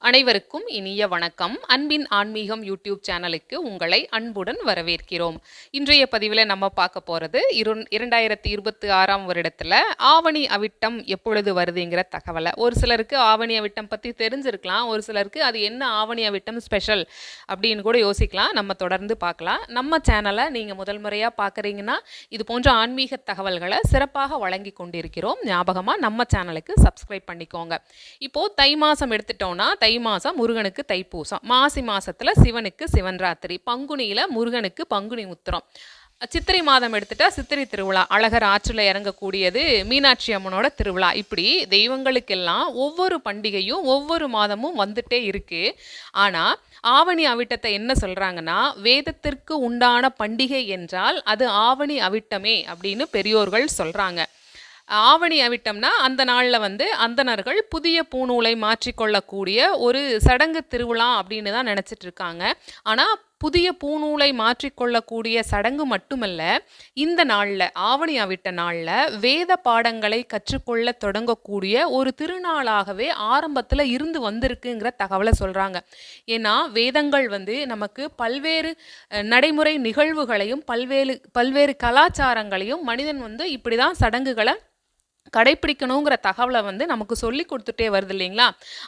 அனைவருக்கும் இனிய வணக்கம். அன்பின் ஆன்மீகம் யூடியூப் சேனலுக்கு உங்களை அன்புடன் வரவேற்கிறோம். இன்றைய பதிவில் நம்ம பார்க்க போகிறது 2026ஆம் வருடத்தில் ஆவணி அவிட்டம் எப்பொழுது வருதுங்கிற தகவலை. ஒரு சிலருக்கு ஆவணி அவிட்டம் பற்றி தெரிஞ்சிருக்கலாம், ஒரு சிலருக்கு அது என்ன ஆவணி அவிட்டம் ஸ்பெஷல் அப்படின்னு கூட யோசிக்கலாம். நம்ம தொடர்ந்து பார்க்கலாம். நம்ம சேனலை நீங்கள் முதல் முறையாக பார்க்குறீங்கன்னா இது போன்ற ஆன்மீக தகவல்களை சிறப்பாக வழங்கி கொண்டிருக்கிறோம். ஞாபகமாக நம்ம சேனலுக்கு சப்ஸ்கிரைப் பண்ணிக்கோங்க. இப்போது தை மாதம் எடுத்துட்டோம்னா தை மாதம் முருகனுக்கு தைப்பூசம், மாசி மாதத்தில் சிவனுக்கு சிவன்ராத்திரி, பங்குனியில் முருகனுக்கு பங்குனி உத்திரம், சித்திரை மாதம் எடுத்துட்டா சித்திரை திருவிழா, அழகர் ஆற்றில் இறங்கக்கூடியது மீனாட்சி அம்மனோட திருவிழா. இப்படி தெய்வங்களுக்கெல்லாம் ஒவ்வொரு பண்டிகையும் ஒவ்வொரு மாதமும் வந்துட்டே இருக்கு. ஆனால் ஆவணி அவிட்டத்தை என்ன சொல்கிறாங்கன்னா, வேதத்திற்கு உண்டான பண்டிகை என்றால் அது ஆவணி அவிட்டமே அப்படின்னு பெரியோர்கள் சொல்கிறாங்க. ஆவணி அவிட்டம்னா அந்த நாளில் அந்தணர்கள் புதிய பூநூலை மாற்றிக்கொள்ளக்கூடிய ஒரு சடங்கு திருவிழா அப்படின்னு தான் நினச்சிட்டு இருக்காங்க. ஆனால் புதிய பூநூலை மாற்றிக்கொள்ளக்கூடிய சடங்கு மட்டுமல்ல, இந்த நாளில் ஆவணி அவிட்ட நாளில் வேத பாடங்களை கற்றுக்கொள்ள தொடங்கக்கூடிய ஒரு திருநாளாகவே ஆரம்பத்தில் இருந்து வந்திருக்குங்கிற தகவலை சொல்கிறாங்க. ஏன்னா வேதங்கள் நமக்கு பல்வேறு நடைமுறை நிகழ்வுகளையும் பல்வேறு கலாச்சாரங்களையும் மனிதன் இப்படி தான் சடங்குகளை கடைப்பிடிக்கணுங்கிற தகவலை நமக்கு சொல்லி கொடுத்துட்டே வருது இல்லைங்களா.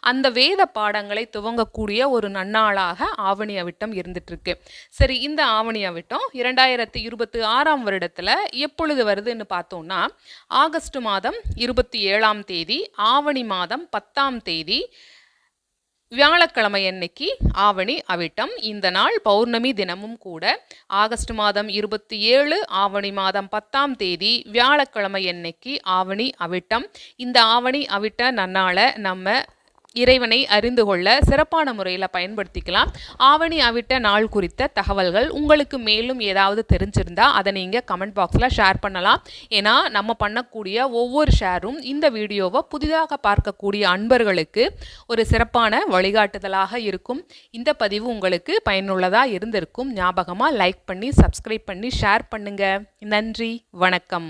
அந்த வேத பாடங்களை துவங்கக்கூடிய ஒரு நன்னாளாக ஆவணி அவிட்டம் இருந்துட்டு இருக்கு. சரி, இந்த ஆவணி அவிட்டம் 2026ஆம் வருடத்தில் எப்பொழுது வருதுன்னு பார்த்தோம்னா, ஆகஸ்ட் மாதம் 27ஆம் தேதி, ஆவணி மாதம் 10ஆம் தேதி வியாழக்கிழமை அன்னைக்கு ஆவணி அவிட்டம். இந்த நாள் பௌர்ணமி தினமும் கூட. ஆகஸ்ட் மாதம் 27, ஆவணி மாதம் 10ஆம் தேதி வியாழக்கிழமை அன்னைக்கு ஆவணி அவிட்டம். இந்த ஆவணி அவிட்ட நன்னாளை நம்ம இறைவனை அறிந்து கொள்ள சிறப்பான முறையில் பயன்படுத்திக்கலாம். ஆவணி அவிட்ட நாள் குறித்த தகவல்கள் உங்களுக்கு மேலும் ஏதாவது தெரிஞ்சிருந்தா அதை நீங்கள் கமெண்ட் பாக்ஸில் ஷேர் பண்ணலாம். ஏன்னா நம்ம பண்ணக்கூடிய ஒவ்வொரு ஷேரும் இந்த வீடியோவை புதிதாக பார்க்கக்கூடிய அன்பர்களுக்கு ஒரு சிறப்பான வழிகாட்டுதலாக இருக்கும். இந்த பதிவு உங்களுக்கு பயனுள்ளதாக இருந்திருக்கும். ஞாபகமாக லைக் பண்ணி சப்ஸ்கிரைப் பண்ணி ஷேர் பண்ணுங்க. நன்றி, வணக்கம்.